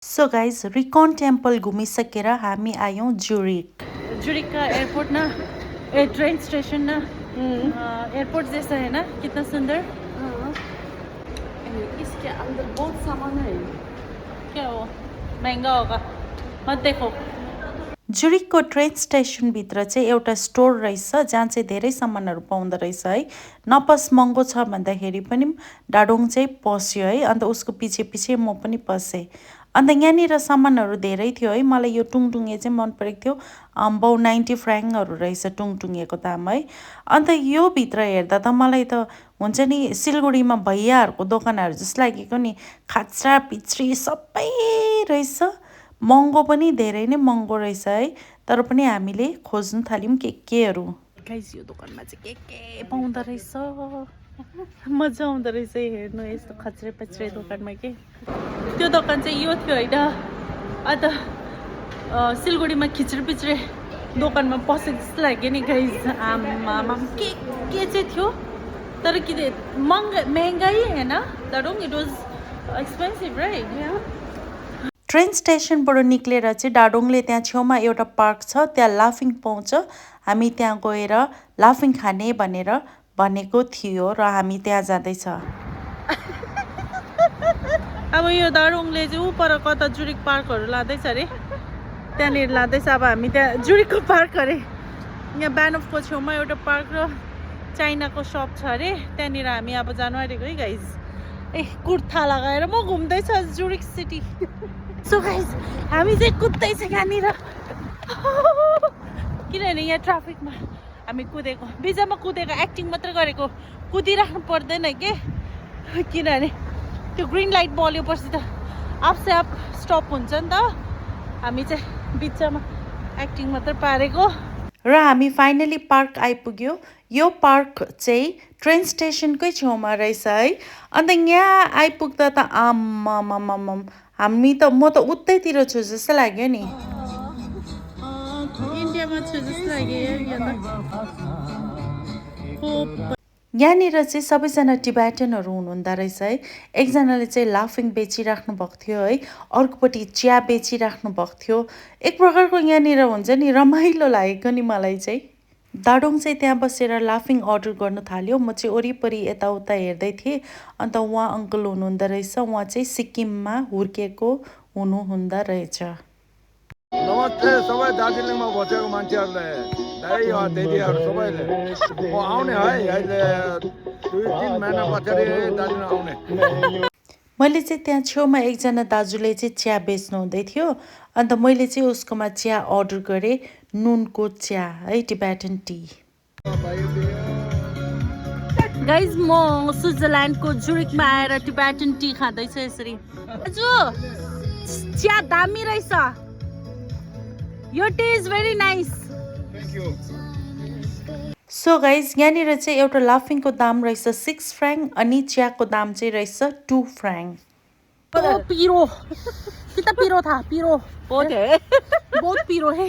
So guys रिकन temple घुमिसकेर हामी आयौँ जुरिक। जुरिक का एयरपोर्ट ना ट्रेन स्टेशन ना एयरपोर्ट जैसा है ना, कितना सुंदर। इसके अंदर बहुत सामान है। क्या हो, महंगा होगा, मत देखो। जुरिकको ट्रेन स्टेसनभित्र चाहिँ एउटा स्टोर रहेछ जहाँ चाहिँ धेरै सामानहरू पाउँदो रहेछ है। नपस महँगो छ भन्दाखेरि पनि डाडोङ चाहिँ पस्यो है, अन्त उसको पछि पछि म पनि पसेँ। अन्त यहाँनिर सामानहरू धेरै थियो है। मलाई यो टुङटुङे चाहिँ मन परेको थियो। 90 फ्र्याङ्कहरू रहेछ टुङटुङेको दाम है। अन्त यो भित्र हेर्दा त मलाई त हुन्छ नि सिलगढीमा भैयाहरूको दोकानहरू जस्तो लागेको नि, खाच्रा पिच्री सबै रहेछ। महँगो पनि धेरै नै महँगो रहेछ है। तर पनि हामीले खोज्नु थाल्यौँ केहरू। गाइस यो दोकानमा चाहिँ के पाउँदो रहेछ, मजा आउँदो रहेछ हेर्नु यस्तो खच्रे पच्रे दोकानमा। के त्यो दोकान चाहिँ यो थियो होइन। अन्त सिलगढीमा खिच्रे पिच्रे दोकानमा पसेको जस्तो लाग्यो नि गाइस। आमा के चाहिँ थियो, तर कि महँगाई होइन तर it was expensive right. Train स्टेसनबाट निक्लेर चाहिँ डाडोङले त्यहाँ छेउमा एउटा पार्क छ, त्यहाँ लाफिङ पाउँछ। हामी त्यहाँ गएर लाफिङ खाने भनेर भनेको थियो र हामी त्यहाँ जाँदैछ। अब यो डाडोङले चाहिँ ऊ पर कता जुरिक पार्कहरू लाँदैछ अरे, त्यहाँनिर लाँदैछ। अब हामी त्यहाँ जुरिकको पार्क अरे, यहाँ ब्यानफको छेउमा एउटा पार्क र चाइनाको सप छ अरे, त्यहाँनिर हामी अब जानु आँटेको है गाइज। कुर्ता लगाएर म घुम्दैछु जुरिक सिटी। सो गाइज हामी चाहिँ कुद्दैछ यहाँनिर, किनभने यहाँ ट्राफिकमा हामी कुदेको, बिचमा कुदेको, एक्टिङ मात्रै गरेको, कुदिराख्नु पर्दैन के, किनभने त्यो ग्रिन लाइट बल्योपछि त आफसे आप स्टप हुन्छ नि त। हामी चाहिँ बिचमा एक्टिङ मात्रै पारेको। र हामी फाइनली पार्क आइपुग्यो। यो पार्क चाहिँ ट्रेन स्टेसनकै छेउमा रहेछ है। अन्त यहाँ आइपुग्दा त आम्मामामाम हामी त म त उतैतिर छु जस्तो लाग्यो नि। इन्डियामा छु जस्तो लाग्यो। यहाँनिर चाहिँ सबैजना टिबेटनहरू हुनुहुँदो रहेछ है। एकजनाले चाहिँ लाफिङ बेचिराख्नु भएको थियो है, अर्कोपट्टि चिया बेचिराख्नु भएको थियो। एक प्रकारको यहाँनिर हुन्छ नि रमाइलो लागेको नि मलाई चाहिँ। दाडोङ चाहिँ त्यहाँ बसेर लाफिङ अर्डर गर्नु थाल्यो। म चाहिँ वरिपरि यताउता हेर्दै थिएँ। अन्त उहाँ अङ्कल हुनुहुँदो रहेछ, उहाँ चाहिँ सिक्किममा हुर्केको हुनुहुँदो रहेछ। नमस्ते सबै दार्जिलिङमा बसेको मान्छेहरूलाई, दाइ दिदीहरू सबैले म आउने है अहिले 2-3 महिना पछाडि दार्जिलिङ आउने। मैले चाहिँ त्यहाँ छेउमा एकजना दाजुले चाहिँ चिया बेच्नु हुँदै थियो। अन्त मैले चाहिँ उसकोमा चिया अर्डर गरेँ, नुनको चिया है, टिबेटन टी। गाइज म स्विजरल्यान्डको जुरिकमा आएर टिबेटन टी खाँदैछु यसरी। दाजु चिया दामी रहेछ, यो T is very nice. Thank you. So guys यहाँनिर चाहिँ एउटा लाफिङको दाम रहेछ 6 फ्र्याङ्क, अनि चियाको दाम चाहिँ रहेछ 2 फ्र्याङ्क। तो पिरो कितना पिरो था, पिरो बहुत है, बहुत पिरो है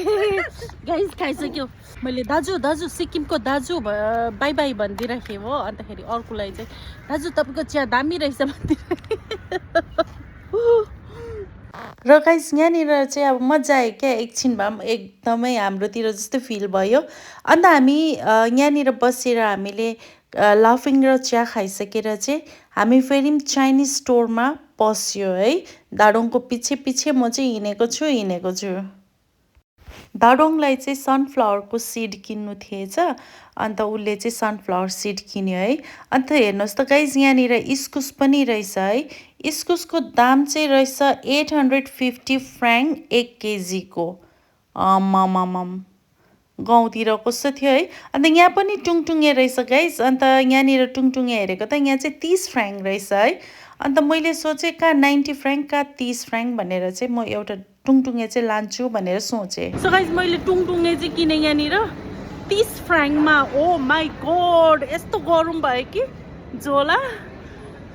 गाइस। खाइसक्यो मैले। दाजु दाजु सिक्किमको दाजु बाई बाई भनिदिइराखेँ हो। अन्तखेरि अर्कोलाई चाहिँ दाजु तपाईँको चिया दामी रहेछ भनिदिइराखेँ। र गाइस यहाँनिर चाहिँ अब मजा आयो क्या, एकछिन भए पनि एकदमै हाम्रोतिर जस्तो फिल भयो। अन्त हामी यहाँनिर बसेर हामीले लाफिङ र चिया खाइसकेर चाहिँ हामी फेरि चाइनिज स्टोरमा पस्यो है। दाडोङको पछि पछि म चाहिँ हिँडेको छु। दाडोङलाई चाहिँ सनफ्लावरको सिड किन्नु थिएछ। अन्त उसले चाहिँ सनफ्लावर सिड किन्यो है। अन्त हेर्नुहोस् त गाइज यहाँनिर इस्कुस पनि रहेछ है। इस्कुसको दाम चाहिँ रहेछ 850 फ्र्याङ्क 1 केजीको। आमामाम गाउँतिर कस्तो थियो है। अन्त यहाँ पनि टुङटुङे रहेछ गाइज। अन्त यहाँनिर टुङटुङे हेरेको त यहाँ चाहिँ 30 फ्र्याङ्क रहेछ है। अन्त मैले सोचेँ कहाँ 90 फ्र्याङ्क कहाँ 30 फ्र्याङ्क भनेर चाहिँ म एउटा टुङटुङे चाहिँ लान्छु भनेर सोचेँ। सो गाइस मैले टुङटुङे चाहिँ किने यहाँनिर 30 फ्र्याङ्कमा। ओ माई गॉड, यस्तो गरम भयो कि झोला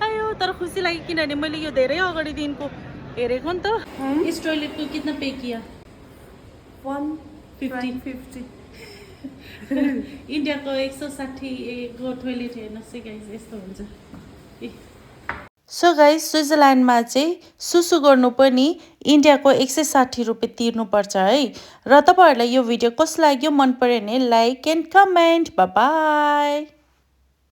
आयो। तर खुसी लाग्यो किनभने मैले यो धेरै अगाडि दिनको हेरेको नि त। इस टोइलेट को कितना पे किया? 150। इन्डियाको 160 को टोइलेट हेर्नुहोस् है गाइस, यस्तो हुन्छ। सो गाइस स्विजरल्यान्डमा चाहिँ सुसु गर्नु पनि इन्डियाको 160 रुपियाँ तिर्नुपर्छ है। र तपाईँहरूलाई यो भिडियो कस्तो लाग्यो मन पर्यो भने like and comment. Bye bye.